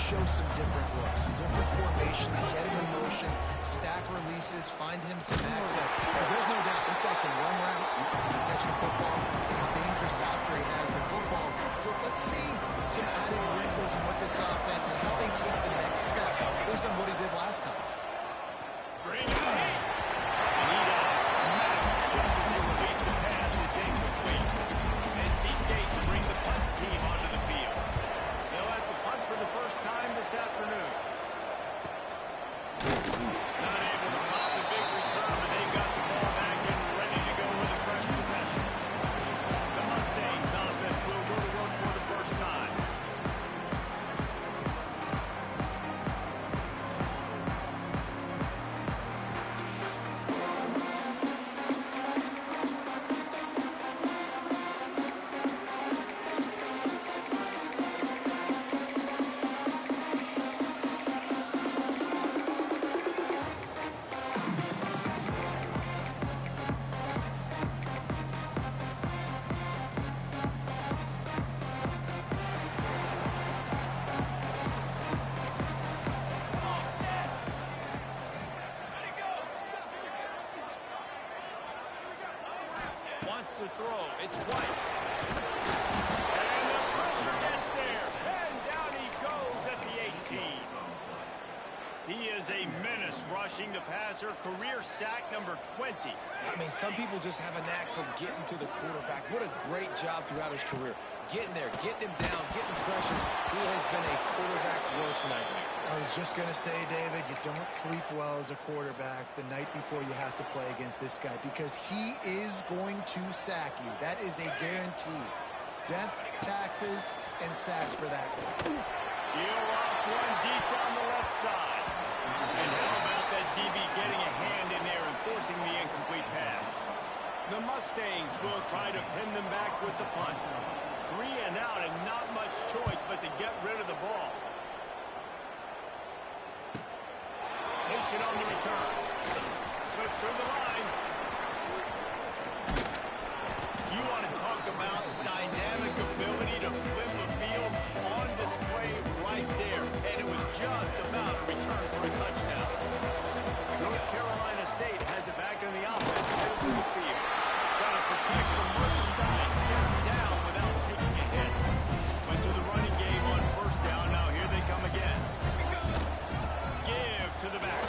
show some different looks, some different formations, get him in motion, stack releases, find him some access. Because there's no doubt this guy can run routes, he can catch the football, he's dangerous after he has the football. So let's see some added wrinkles in what this offense and how they take the next step based on what he did last time. Bring it in. And he got smacked just as he released the pass. It's incomplete. NC State to bring the punt team onto the field. They'll have to punt for the first time this afternoon. Not able to pop the big return, but they got the ball back and ready to go with a fresh possession. The Mustangs offense will go to work for the first time. To throw. It's Weiss. And the pressure gets there. And down he goes at the 18. He is a menace rushing the passer. Career sack number 20. I mean, some people just have a knack for getting to the quarterback. What a great job throughout his career. Getting there, getting him down, getting pressures. He has been a quarterback's worst nightmare. I was just going to say, David, you don't sleep well as a quarterback the night before you have to play against this guy because he is going to sack you. That is a guarantee. Death, taxes, and sacks for that guy. You're off one deep on the left side. And how about that DB getting a hand in there and forcing the incomplete pass? The Mustangs will try to pin them back with the punt. 3 and out and not much choice but to get rid of the ball. Hits it on the return. Slips through the line. You want to talk about dynamic ability to flip the field on display right there. And it was just about a return for a touchdown. North Carolina State has it back in the offense. Middle of the field. Got to protect the merchandise. Gets down without taking a hit. Went to the running game on first down. Now here they come again. Give to the back.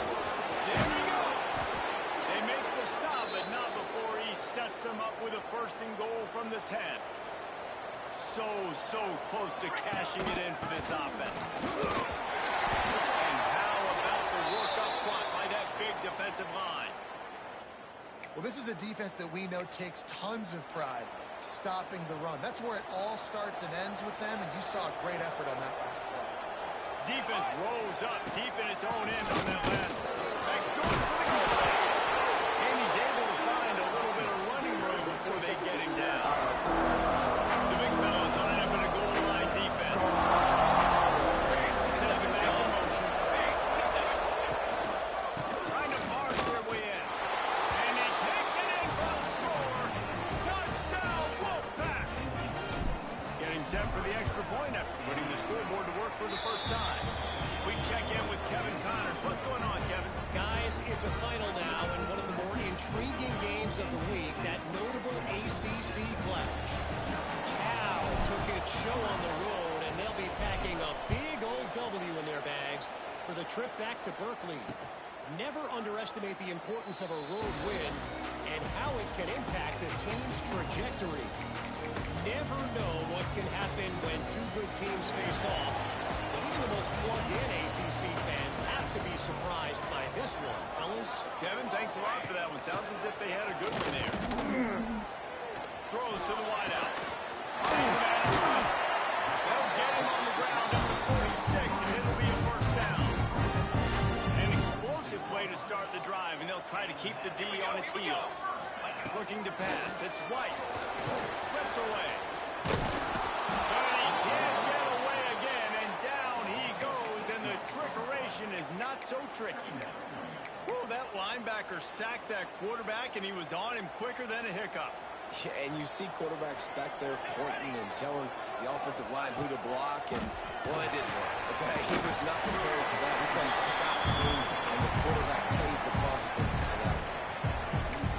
There he goes. They make the stop, but not before he sets them up with a first and goal from the 10. So close to cashing it in for this offense. And how about the work up front by that big defensive line? Well, this is a defense that we know takes tons of pride stopping the run. That's where it all starts and ends with them, and you saw a great effort on that last play. Defense rose up deep in its own end on that last. Max going for the goal line. And he's able to find a little bit of running room before they get him down. The big fellas line up in a goal line defense. Sends him back in motion. Trying to parse their way in. And he takes it in for the score. Touchdown, Wolfpack. Getting set for the extra point after putting the scoreboard to work for the first time. We check in with Kevin Connors. What's going on, Kevin? Guys, it's a final now and one of the more intriguing games of the week, that notable ACC clash. Cal took its show on the road, and they'll be packing a big old W in their bags for the trip back to Berkeley. Never underestimate the importance of a road win and how it can impact a team's trajectory. Never know what can happen when two good teams face off. But even the most plugged-in ACC fans have to be surprised by this one, fellas. Kevin, thanks a lot for that one. Sounds as if they had a good one there. Throws to the wideout. Finds him at him. They'll get him on the ground up to 46, and it'll be a first down. An explosive play to start the drive, and they'll try to keep the D on its heels. Looking to pass. It's Weiss. Slips away. But he can't get away again, and down he goes, and the trickeration is not so tricky. Whoa, that linebacker sacked that quarterback, and he was on him quicker than a hiccup. Yeah, and you see quarterbacks back there pointing and telling the offensive line who to block, and, well, it didn't work. The Okay, he was not prepared for that. He comes scot-free, and the quarterback pays the consequences for that.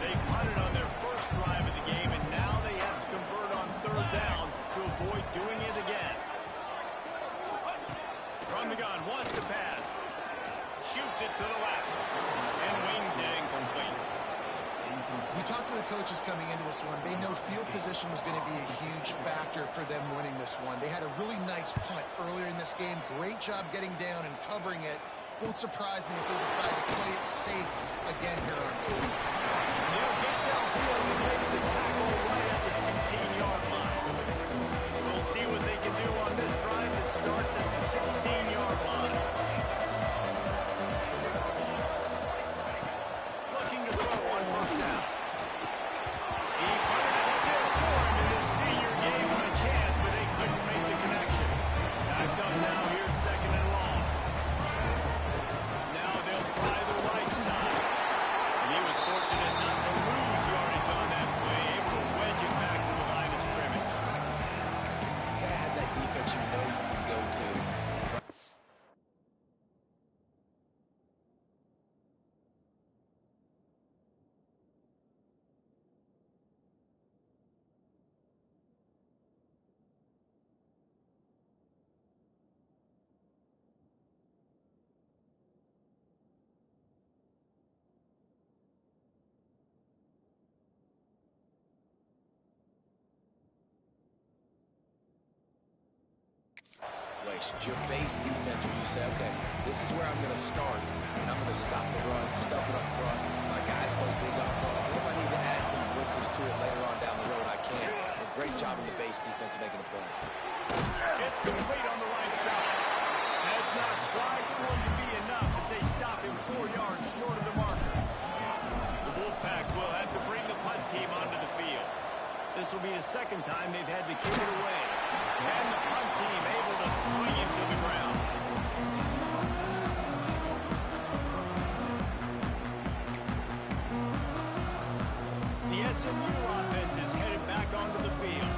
They punted on their first drive of the game, and now they have to convert on third down to avoid doing it again. From the gun, wants to pass. Shoots it to the left, and wings it incomplete. We talked to the coaches coming into this one. They know field position was going to be a huge factor for them winning this one. They had a really nice punt earlier in this game. Great job getting down and covering it. Won't surprise me if they decide to play it safe again here on field. They'll get downfield and make the tackle right at the 16-yard line. We'll see what they can do on this drive that starts at the 16-yard line. Looking to throw on first down. He put it out there for him in his senior game with a chance, but they couldn't make the connection. Backed up now, here's second and long. Now they'll try the right side. And he was fortunate not to lose yardage on that play, able to wedge it back to the line of scrimmage. You gotta have that defense you know you can go to. Your base defense where you say, okay, this is where I'm going to start, and I'm going to stop the run, stuff it up front. My guys play big up front. What if I need to add some blitzes to it later on down the road? I can. A great job in the base defense making a play. It's complete on the right side. That's not quite going to be enough as they stop him 4 yards short of the marker. The Wolfpack will have to bring the punt team onto the field. This will be the second time they've had to kick it away. And the punt team able to swing him to the ground. The SMU offense is headed back onto the field.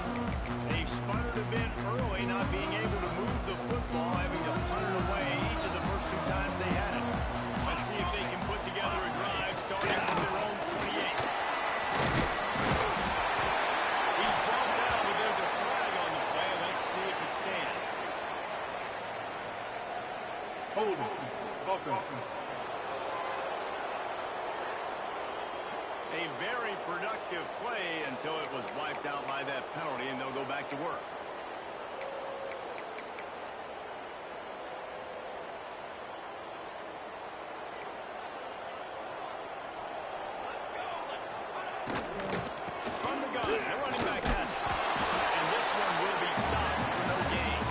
They've sputtered a bit early, not being able to move the football, having to punt it away each of the first 2 times they had it. Let's see if they can put together a drive starting from their own 28. He's brought down, but there's a flag on the play. Let's see if it stands. Hold it. Offense. A very productive play until it was wiped out by that penalty, and they'll go back to work. From the gun, the running back has it. And this one will be stopped for no gain.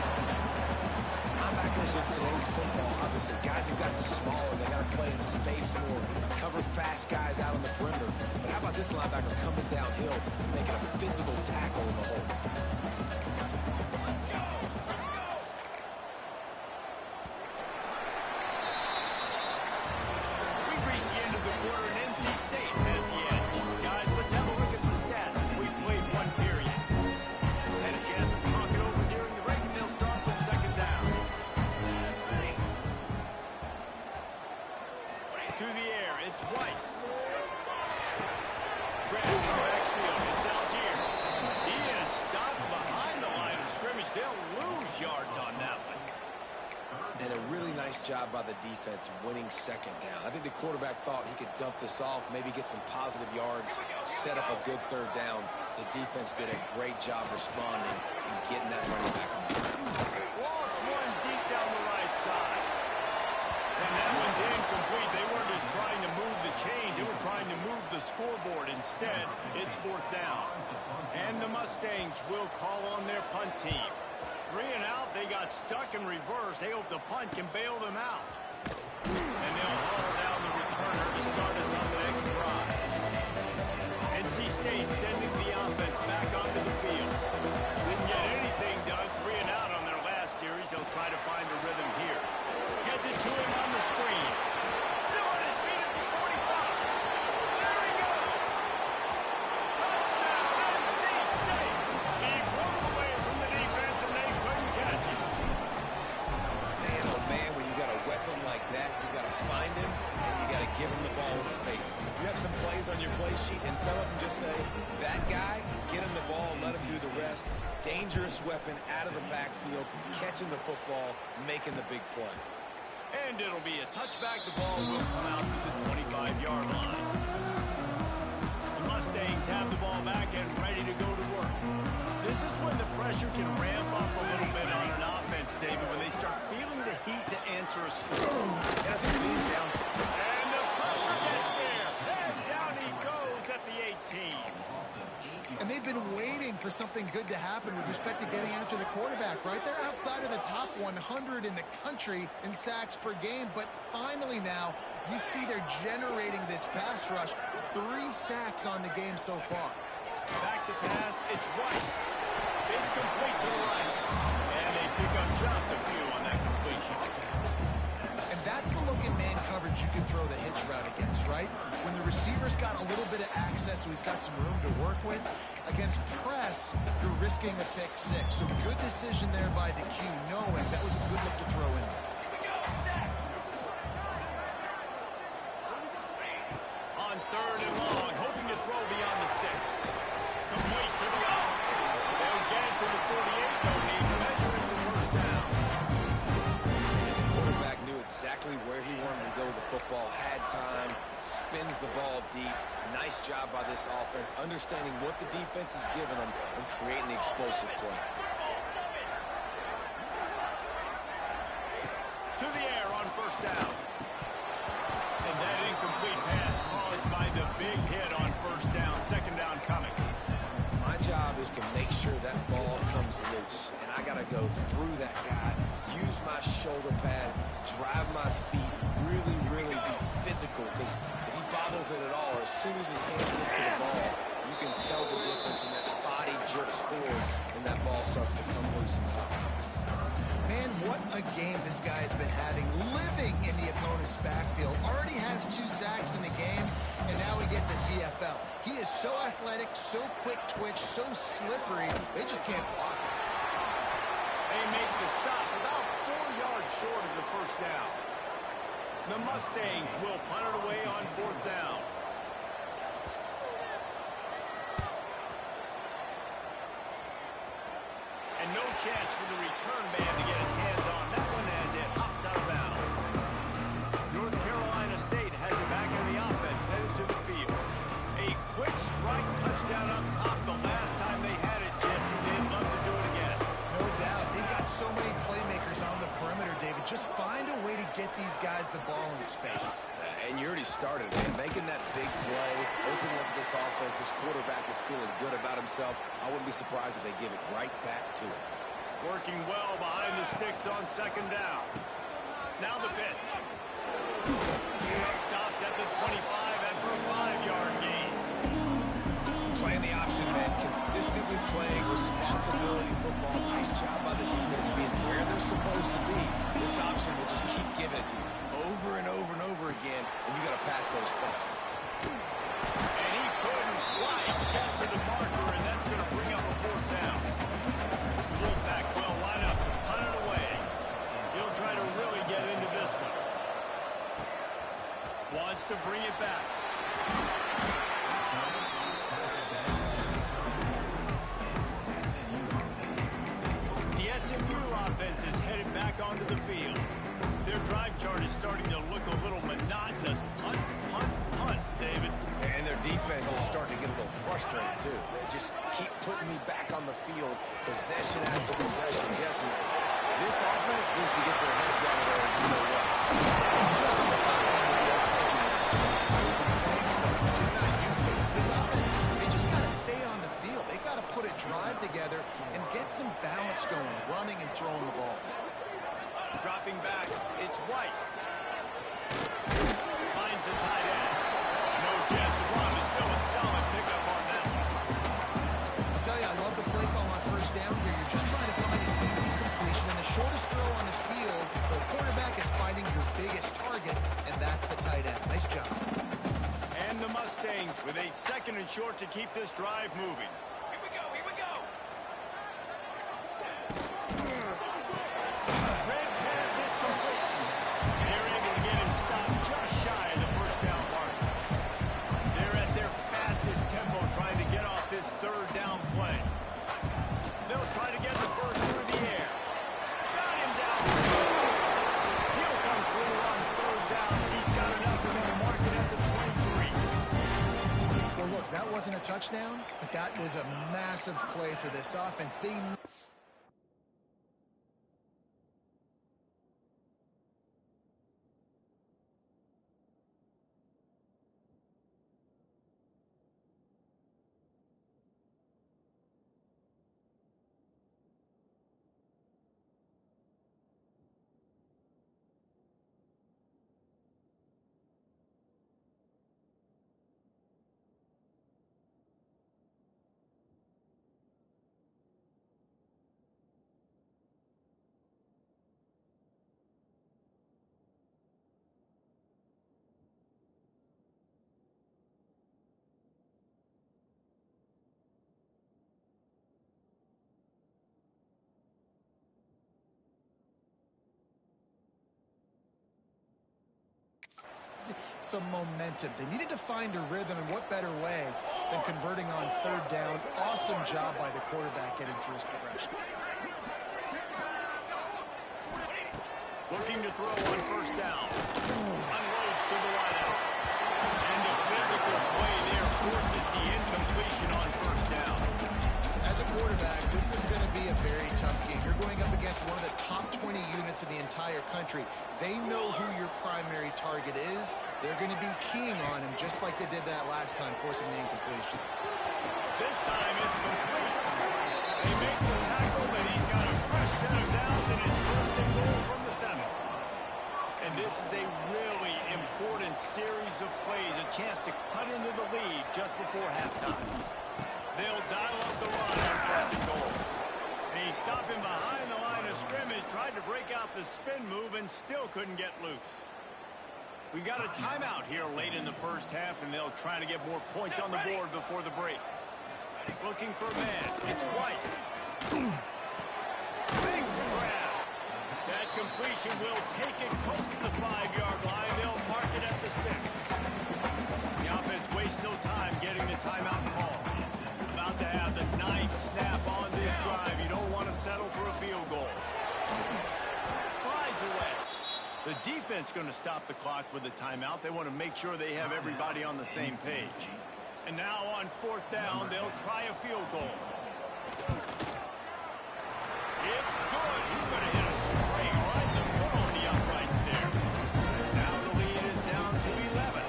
Linebackers in today's football, obviously, guys have gotten smaller. They got to play in space more, cover fast guys out on the perimeter. But how about this linebacker coming downhill and making a physical tackle in the hole? We've reached the end of the quarter, and NC State has the edge. Guys, let's have a look at the stats as we played one period. Had a chance to talk it over during the break, and they'll start with second down. To the air, it's Weiss. Grabbed in the backfield, it's Algier. He is stopped behind the line of scrimmage. They'll lose yards on that one. And a really nice job by the defense winning second down. I think the quarterback thought he could dump this off, maybe get some positive yards, set up a good third down. The defense did a great job responding and getting that running back on the field. Lost one deep down the right side. And that one's incomplete. They weren't just trying to move the chains. They were trying to move the scoreboard. Instead, it's fourth down. And the Mustangs will call on their punt team. 3 and out, they got stuck in reverse. They hope the punt can bail them out. And they'll haul down the returner to start us on the next drive. NC State sending the offense back onto the field. Didn't get anything done. 3 and out on their last series. They'll try to find a rhythm here. Gets it to him on the screen. Still on his feet at the 45. There he goes. Touchdown, NC State. He broke away from the defense, and they couldn't catch him. Man, create space. You have some plays on your play sheet, and some of them just say, that guy, get him the ball, let him do the rest. Dangerous weapon out of the backfield, catching the football, making the big play. And it'll be a touchback. The ball will come out to the 25-yard line. The Mustangs have the ball back and ready to go to work. This is when the pressure can ramp up a little bit on an offense, David, when they start feeling the heat to answer a score. And I think the lead down. And the pressure gets there. And down he goes at the 18. And they've been waiting for something good to happen with respect to getting after the quarterback, right? They're outside of the top 100 in the country in sacks per game, but finally now you see they're generating this pass rush. 3 sacks on the game so far. Back to pass, it's Weiss. It's complete to the right. And they pick up just a few on that completion. And that's the look in man coverage you can throw the hitch route against, right? When the receiver's got a little bit of access, so he's got some room to work with. Against press, you're risking a pick 6. So good decision there by the Q, knowing that was a good look to throw in. On 3rd and long, hoping to throw beyond the sticks. Complete to the left. They'll get it to the 48. No need to measure it to first down. And the quarterback knew exactly where he wanted to go with the football, had time, spins the ball deep. Nice job by this offense, understanding what the defense is giving them and creating the explosive play. To the air on first down. And that incomplete pass caused by the big hit on first down. 2nd down coming. My job is to make sure that ball comes loose, and I got to go through that guy, use my shoulder pad, drive my feet, really be physical, because if he bobbles it at all, or as soon as his hand gets to the ball, you can tell the difference when that body jerks forward and that ball starts to come loose and come. Man, what a game this guy has been having, living in the opponent's backfield. Already has 2 sacks in the game, and now he gets a TFL. He is so athletic, so quick twitch, so slippery, they just can't block him. They make the stop about 4 yards short of the first down. The Mustangs will punt it away on 4th down. And no chance for the return man to get his hands on that one as it hops out of bounds. North Carolina State has it back in the offense, headed to the field. A quick strike touchdown up top the last time they had it, Jesse. They'd love to do it again. No doubt. They've got so many playmakers on the perimeter, David. Just find a way to get these guys the ball in space. And you already started, man, making that big play, opening up this offense. This quarterback is feeling good about himself. I wouldn't be surprised if they give it right back to him. Working well behind the sticks on 2nd down. Now the pitch. Stopped at the 25 after a 5-yard gain. Playing the option, man, consistently playing responsibility football. Nice job by the defense being where they're supposed to be. This option will just keep giving it to you over and over and over again, and you got to pass those tests. And he couldn't quite get to the marker, and that's going to bring up a 4th down. Fullback will line up to punt it away. He'll try to really get into this one. Wants to bring it back. The SMU offense is headed back onto the field. Their drive chart is starting to look a little monotonous. Punt, punt, punt, David. And their defense is starting to get a little frustrated, too. They just keep putting me back on the field, possession after possession. Jesse, this offense needs to get their heads out of there and you know what. She's not used to this. This offense, they just got to stay on the field. They got to put a drive together and get some balance going, running and throwing the ball. Dropping back, it's Weiss. Finds a tight end. No chance to run. It's still a solid pickup on that one. I'll tell you, I love the play call on first down here. You're just trying to find an easy completion, and the shortest throw on the field, the quarterback is finding your biggest target, and that's the tight end. Nice job. And the Mustangs with a 2nd and short to keep this drive moving. Here we go, here we go. Red pass, it's complete. And they're able to get him stopped just shy of the first down mark. wasn't a touchdown, but that was a massive play for this offense. They some momentum. They needed to find a rhythm, and what better way than converting on third down. Awesome job by the quarterback getting through his progression. Looking to throw on first down. Unloads to the wideout. And the physical play there forces the incompletion on first down. As a quarterback, this is going to be a very tough game. You're going up against one of the top 20 units in the entire country. They know who your primary target is. They're going to be keying on him just like they did that last time, forcing the incompletion. This time it's complete. They make the tackle, but he's got a fresh set of downs, and it's first and goal from the 7. And this is a really important series of plays, a chance to cut into the lead just before halftime. They'll dial up the run on first and goal. And he's stopping behind the line of scrimmage, tried to break out the spin move, and still couldn't get loose. We got a timeout here late in the first half, and they'll try to get more points on the board before the break. Looking for a man. It's Weiss. Makes the grab. That completion will take it close to the 5-yard line. They'll mark it at the 6. The offense wastes no time getting the timeout call. About to have the 9th snap on this drive. You don't want to settle for a field goal. Slides away. The defense going to stop the clock with a timeout. They want to make sure they have everybody on the same page. And now on fourth down, they'll try a field goal. It's good. He's going to hit a straight right in the middle of the uprights there. Now the lead is down to 11.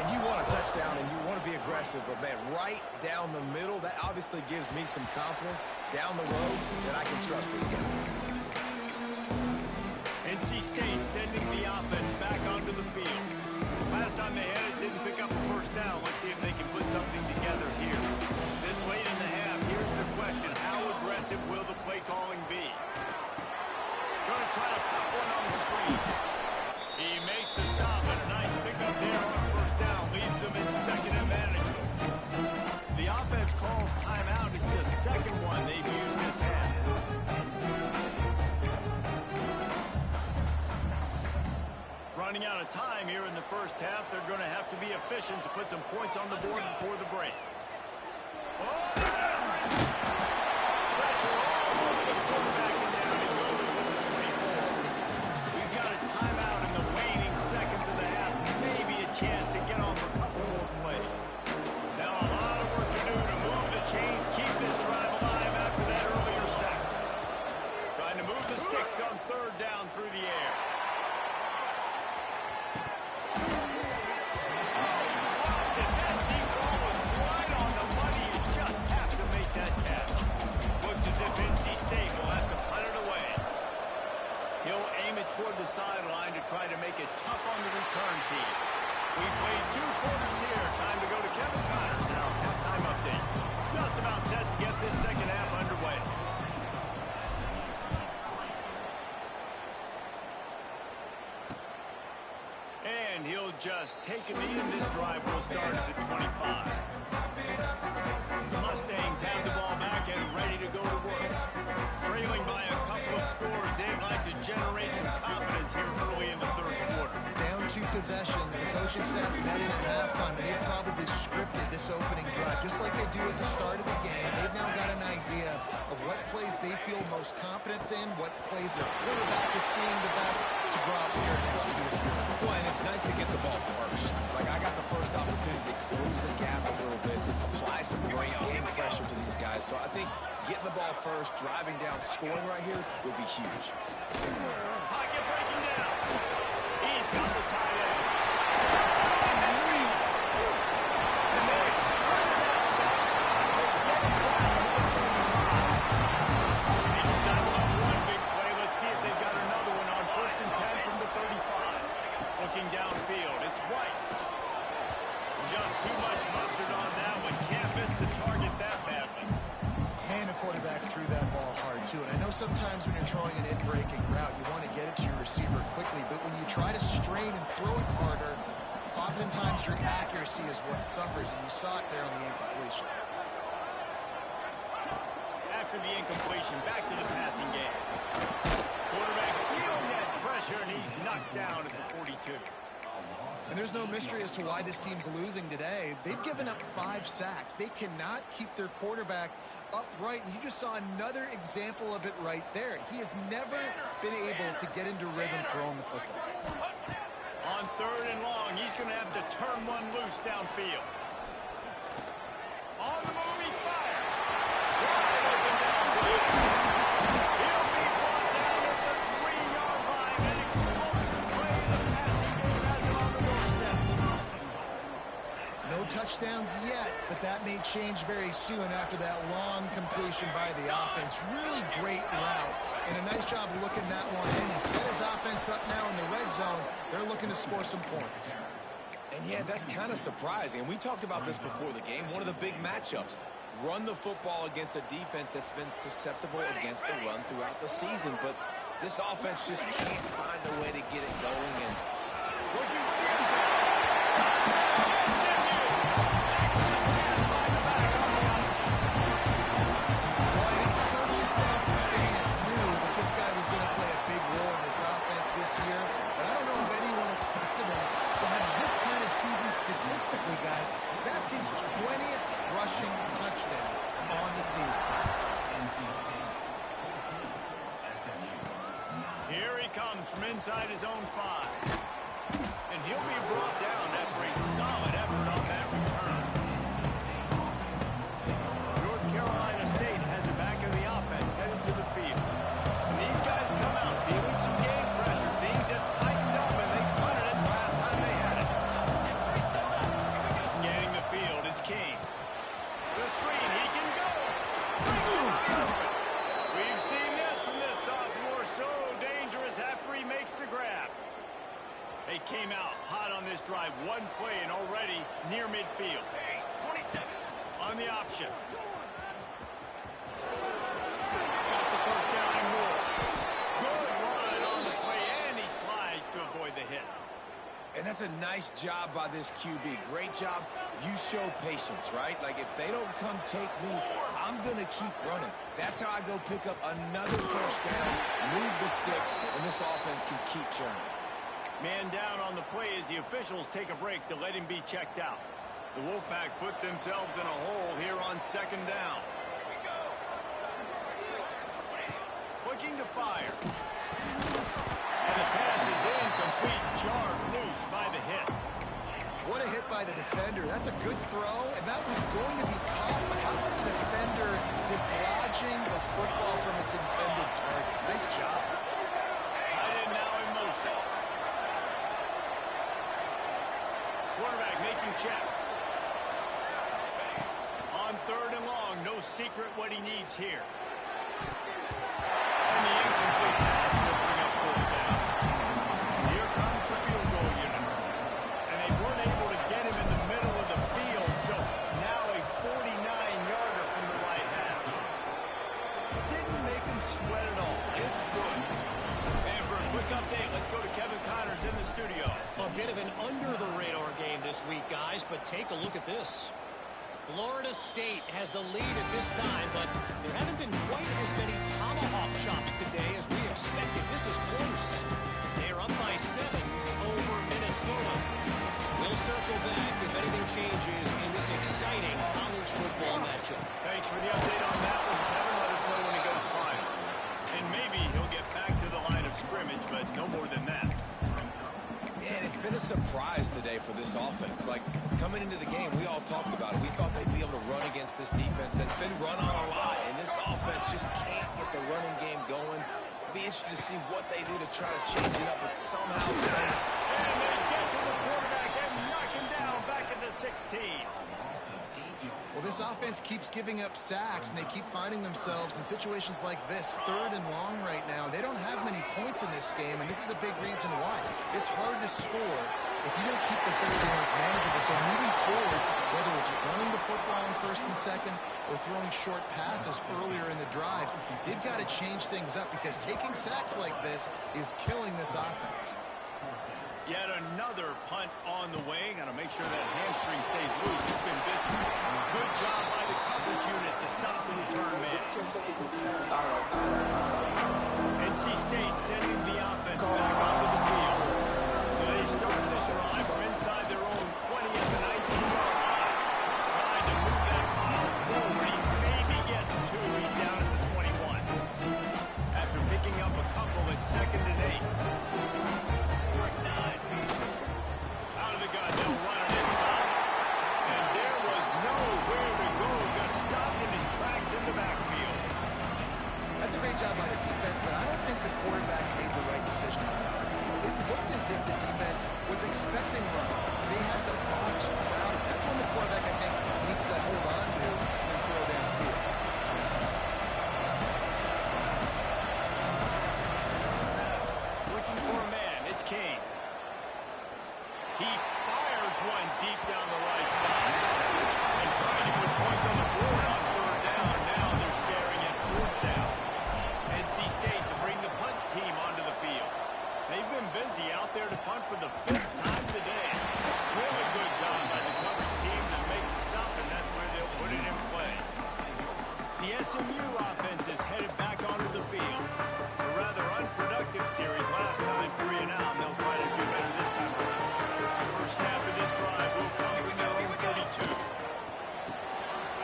And you want a touchdown and you want to be aggressive, but man, right down the middle, that obviously gives me some confidence down the road that I can trust this guy. NC State sending the offense back onto the field. Last time they had it, didn't pick up a first down. Let's see if they can put something together here. This late in the half, here's the question. How aggressive will the play calling be? Going to try to pop one on the screen. He makes the stop, and a nice pickup there on first down. Leaves them in second and manageable. The offense calls timeout. It's the second one they've used this half. Running out of time here in the first half. They're going to have to be efficient to put some points on the board before the break. Pressure all over the quarterback and down he goes to the 24. We've got a timeout in the waning seconds of the half. Maybe a chance to get on for a couple more plays. Now a lot of work to do to move the chains, keep this drive alive after that earlier sack. Trying to move the sticks on third down through the air. Toward the sideline to try to make it tough on the return team. We've played 2 quarters here. Time to go to Kevin Connors in our halftime update. Just about set to get this second half underway. And he'll just take a knee, and this drive will start at the 25. The Mustangs have the ball back and ready to go to work. Trailing by a couple of scores, they'd like to generate some confidence here early in the third quarter. Down 2 possessions, the coaching staff met in at halftime, and they've probably scripted this opening drive just like they do at the start of the game. They've now got an idea of what plays they feel most confident in, what plays their quarterback is seeing the best to go out here and execute a script. Well, and it's nice to get the ball first. Like, I got the first opportunity to close the gap a little bit, apply some great game pressure to these guys. So I think getting the ball first, driving down, scoring right here would be huge. Pocket breaking down. He's got the tight end. And they exploited that sauce. They get it down. They just got one big play. Let's see if they've got another one on 1st and 10 from the 35. Looking downfield, it's Weiss. Just too much mustard on that one. Can't miss the target that badly. And a quarterback threw that ball hard, too. And I know sometimes when you're throwing an in-breaking route, you want to get it to your receiver quickly. But when you try to strain and throw it harder, oftentimes your accuracy is what suffers. And you saw it there on the incompletion. After the incompletion, back to the passing game. Quarterback feeling that pressure, and he's knocked down at the 42. And there's no mystery as to why this team's losing today. They've given up 5 sacks. They cannot keep their quarterback upright. And you just saw another example of it right there. He has never been able to get into rhythm throwing the football. On 3rd and long, he's going to have to turn one loose downfield. On the move, he fires. Wide open downfield. He'll be brought down at the 3-yard line. An explosive play in the passing game has it on the doorstep. No touchdowns yet, but that may change very soon after that long completion by the offense. Really great route, and a nice job looking that one in. He set his offense up now in the red zone. They're looking to score some points. And yeah, that's kind of surprising. And we talked about this before the game. One of the big matchups. Run the football against a defense that's been susceptible against the run throughout the season. But this offense just can't find a way to get it going. And looking for the end zone. SMU. Back to the pass by the back on the option. Well, I think the coaching staff and fans knew that this guy was going to play a big role in this offense this year. But I don't know if anyone expected him to have this kind of season statistically, guys. That's his 20th rushing touchdown on the season. Here he comes from inside his own 5. And he'll be brought down after a solid effort on that return. North Carolina State has it back in the offense, headed to the field. And these guys come out feeling some game pressure. Things have tightened up, and they punted it last time they had it. Scanning the field, it's King. The screen, he can go. Brings it wide open. We've seen this from this sophomore, so dangerous after he makes the grab. They came out hot on this drive. One play and already near midfield. 27. On the option. Got the first down and more. Good run on the play, and he slides to avoid the hit. And that's a nice job by this QB. Great job. You show patience, right? Like, if they don't come take me, I'm going to keep running. That's how I go pick up another first down, move the sticks, and this offense can keep churning. Man down on the play as the officials take a break to let him be checked out. The Wolfpack put themselves in a hole here on 2nd down. Looking to fire. And the pass is incomplete, jarred loose by the hit. What a hit by the defender. That's a good throw, and that was going to be caught. But how about the defender dislodging the football from its intended target? Nice job. Tight end now in motion. Quarterback making checks. On 3rd and long, no secret what he needs here. And the incomplete pass will bring up 4th down. Here comes the field goal unit. And they weren't able to get him in the middle of the field, so now a 49-yarder from the right hash. Didn't make him sweat at all. It's good. And for a quick update, let's go to Kevin Connors in the studio. A bit of an under-the-radar game this week, guys, but take a look at this. Florida State has the lead at this time, but there haven't been quite as many tomahawk chops today as we expected. This is close. They're up by 7 over Minnesota. We'll circle back if anything changes in this exciting college football matchup. Thanks for the update on that one, Kevin. Let us know when it goes final. And maybe he'll get back to the line of scrimmage, but no more than that. And it's been a surprise today for this offense. Like, coming into the game, we all talked about it. We thought they'd be able to run against this defense that's been run on a lot, and this offense just can't get the running game going. It'll be interesting to see what they do to try to change it up, but somehow, and they get to the quarterback and knock him down back at the 16. Well, this offense keeps giving up sacks, and they keep finding themselves in situations like this, 3rd and long right now. They don't have many points in this game, and this is a big reason why. It's hard to score if you don't keep the 3rd downs manageable. So moving forward, whether it's running the football on 1st and 2nd or throwing short passes earlier in the drives, they've got to change things up because taking sacks like this is killing this offense. Yet another punt on the way. Got to make sure that hamstring stays loose. He's been busy. Good job by the coverage unit to stop the return man. NC State sending the offense back onto the field. So they start this drive from inside their own 20 at the 19-yard line. Trying to move that ball forward. He maybe gets 2. He's down at the 21. After picking up a couple at 2nd and 8. Out of the gun, they'll run it inside. And there was nowhere to go, just stopped in his tracks in the backfield. That's a great job by the defense, but I don't think the quarterback made the right decision on that. It looked as if the defense was expecting run. They had the box crowded. That's when the quarterback, I think, needs to hold on to and throw downfield. Looking for a man, it's Kane. He fires one deep down the right side. And trying to put points on the board on 3rd down. Now they're staring at 4th down. NC State to bring the punt team onto the field. They've been busy out there to punt for the 5th time today. Really good job by the coverage team to make the stop, and that's where they'll put it in play. The SMU offense is headed back onto the field. A rather unproductive series last time, 3 and out, and they'll try to do better this time around. First snap of this drive will come from their own 32.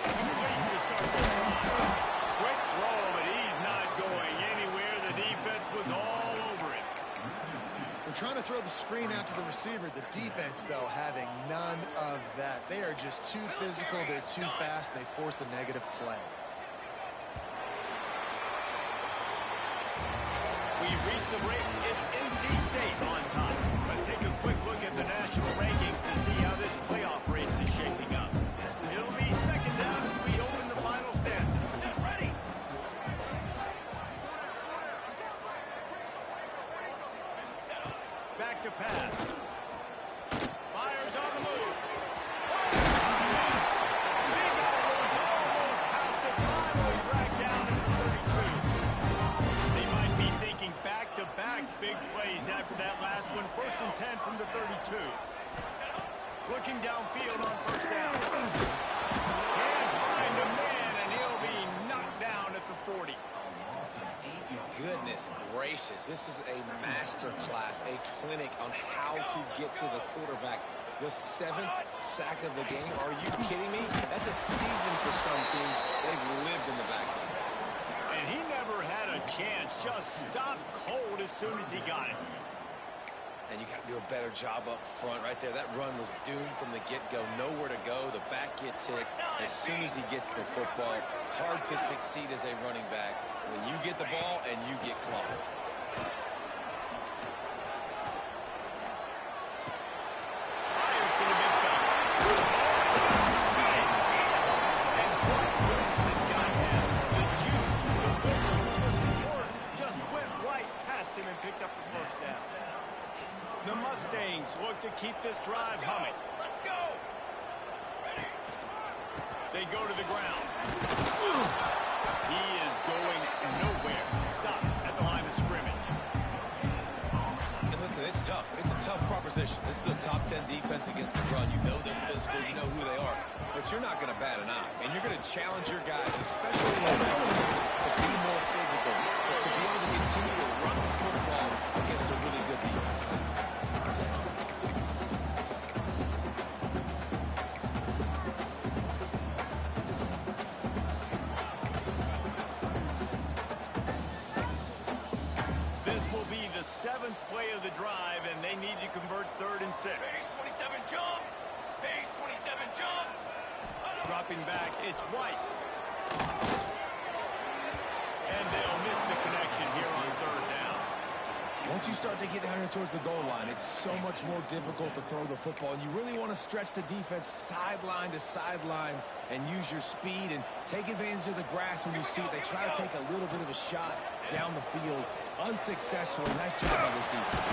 Complete to start the drive. Quick throw, but he's not going anywhere. The defense was all over it. We're trying to throw the screen out to the receiver. The defense, though, having none of that. They are just too physical. They're too fast. They force a negative play. We've reached the break. It's NC State on top. Let's take a quick look at the national rankings to see how this playoff race is shaping up. It'll be 2nd down as we open the final stanza. Ready? Back to pass. Myers on the move. Big Alvarez almost passed it. Finally dragged down at the 32. They might be thinking back-to-back big plays after that last one. 1st and 10 from the 32. Looking downfield on 1st down. Can't find a man, and he'll be knocked down at the 40. goodness gracious. This is a master class, a clinic on how to get to the quarterback. The 7th sack of the game. Are you kidding me? That's a season for some teams. They've lived in the backfield. And he never had a chance. Just stopped cold as soon as he got it. And you got to do a better job up front right there. That run was doomed from the get-go. Nowhere to go. The back gets hit as soon as he gets the football. Hard to succeed as a running back when you get the ball and you get clobbered. Myers to the big fella. And what wheels this guy has. The juice, the wiggle, the supports just went right past him and picked up the first down. The Mustangs look to keep this drive humming. Let's go. Ready. They go to the ground. He is going nowhere. Stop at the line of scrimmage. And listen, it's tough. It's a tough proposition. This is the top 10 defense against the run. You know they're physical. You know who they are. But you're not going to bat an eye. And you're going to challenge your guys, especially offensively, to be more physical, to be able to continue to run the football against a really good defense. the drive, and they need to convert 3rd and 6. Base 27 jump. Base 27 jump. Dropping back, it's Weiss. And they'll miss the connection here on 3rd down. Once you start to get down here towards the goal line, it's so much more difficult to throw the football. And you really want to stretch the defense sideline to sideline and use your speed and take advantage of the grass when you see it. They try to take a little bit of a shot down the field unsuccessfully. Nice job by this defense.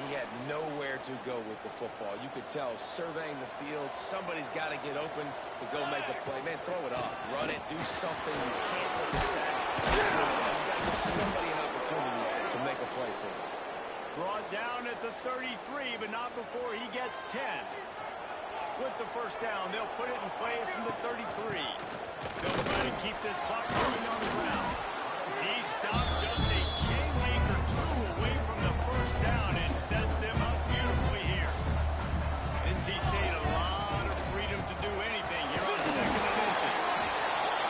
He had nowhere to go with the football. You could tell, surveying the field, somebody's got to get open to go make a play. Man, throw it up, run it, do something. You can't take a sack. You got to give somebody an opportunity to make a play for you. Brought down at the 33, but not before he gets 10. With the 1st down, they'll put it in play from the 33. They'll try to keep this clock moving on the ground. He stopped just a chain link or 2 away from the 1st down and sets them up beautifully here. NC State a lot of freedom to do anything here on 2nd and inches.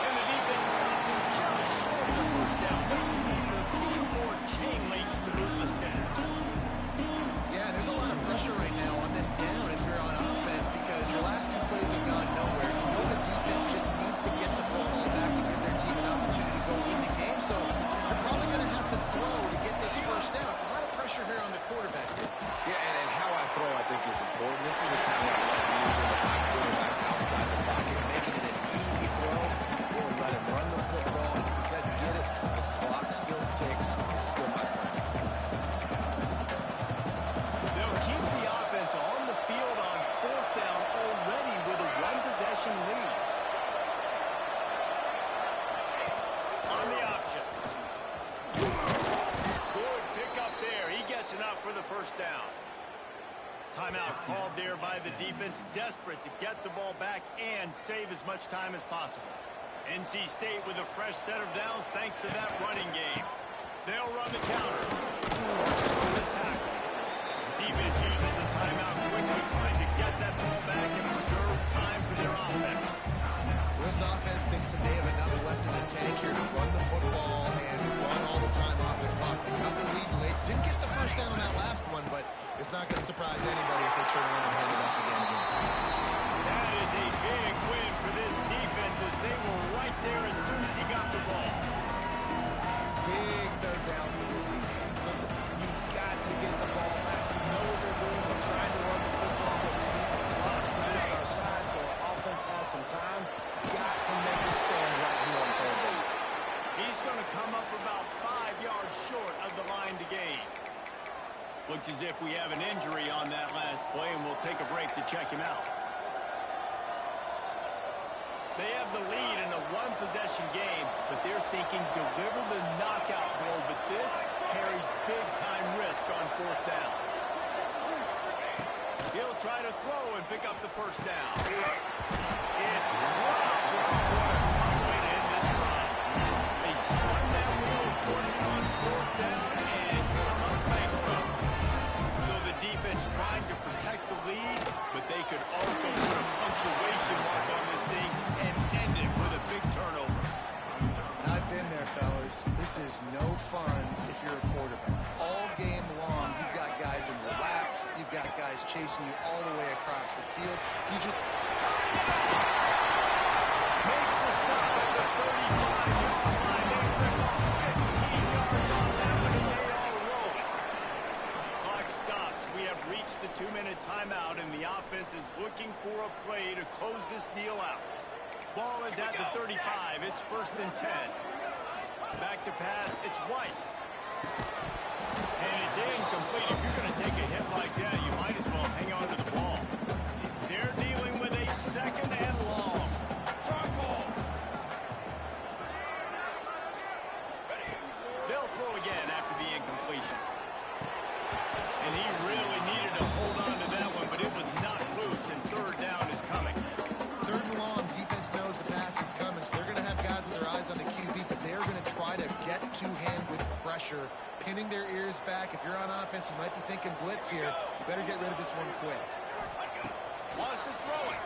And the defense stops him just short of the 1st down. They need a few more chain links to move the stats. Yeah, there's a lot of pressure right now on this down if you're on offense because your last 2 plays have gone nowhere. You know the defense just needs to get the football back to give their team an opportunity to go win the game. So you're probably going to have to throw to get this 1st down. A lot of pressure here on the quarterback. Yeah, and how I throw, I think, is important. This is a time where I like to move in my quarterback outside the pocket, making it an easy throw. We'll let him run the football. If he doesn't get it, the clock still ticks. It's still my friend. They'll keep the offense on the field on 4th down already with a 1-possession lead. On the option. Good pick up there. He gets enough for the 1st down. Timeout called there by the defense, desperate to get the ball back and save as much time as possible. NC State with a fresh set of downs thanks to that running game. They'll run the counter. The tackle. Defense uses a timeout quickly, trying to get that ball back and preserve time for their offense. This offense thinks that they have enough left in the tank here to run the football and run all the time off the clock. They got the lead late. Didn't get the 1st down on that last one, but it's not going to surprise anybody if they turn around and hand it off again. That is a big win for this defense as they were right there as soon as he got the ball. Big 3rd down for this defense. Listen, you've got to get the ball back. You know what they're doing. They're trying to run the football, but we need the clock to be on our side so our offense has some time. Got to make a stand right here on 3rd down. He's going to come up about 5 yards short of the line to gain. Looks as if we have an injury on that last play, and we'll take a break to check him out. They have the lead in a 1-possession game, but they're thinking deliver the knockout blow, but this carries big-time risk on 4th down. He'll try to throw and pick up the 1st down. It's dropped. What a tough way to end this drive. They spun that wheel of fortune on 4th down and come up bankrupt. So the defense trying to protect the lead, but they could also put a punctuation mark on this thing and end it with a big turnover. I've been there, fellas. This is no fun if you're a quarterback. All game long, you've got guys in your lap. You've got guys chasing you all the way across the field. You just... Makes the stop at the 35-yard line. They rip off 15 yards on that one, and they all roll it. Clock stops. We have reached the 2-minute timeout, and the offense is looking for a play to close this deal out. Ball is at the 35. It's 1st and 10. Back to pass. It's Weiss. And it's incomplete. If you're going to take a hit like that, you might as well hang on to the ball. They're dealing with a 2nd and long. They'll throw again after the incompletion. And he really needed to hold on to that one, but it was not loose, and 3rd down is coming. 3rd and long, defense knows the pass is coming, so they're going to have guys with their eyes on the QB, but they're going to try to get to him with pressure, pinning their ears back. If you're on offense, you might be thinking blitz here. You better get rid of this one quick. Wants to throw it.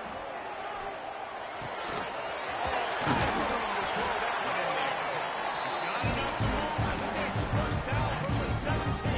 enough to move the sticks. First down from the 17.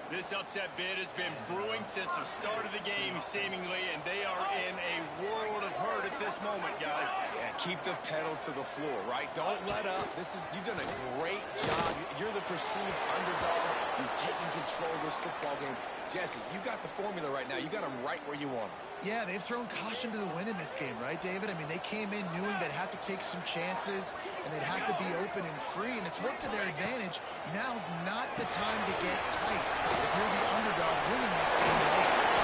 This upset bid has been brewing since the start of the game, seemingly, and they are in a world of hurt at this moment, guys. Yeah, keep the pedal to the floor, right? Don't let up. You've done a great job. You're the perceived underdog. You've taken control of this football game. Jesse, you got the formula right now. You got them right where you want them. Yeah, they've thrown caution to the wind in this game, right, David? I mean, they came in knowing they'd have to take some chances, and they'd have to be open and free, and it's worked to their advantage. Now's not the time to get tight if you're the underdog winning this game late.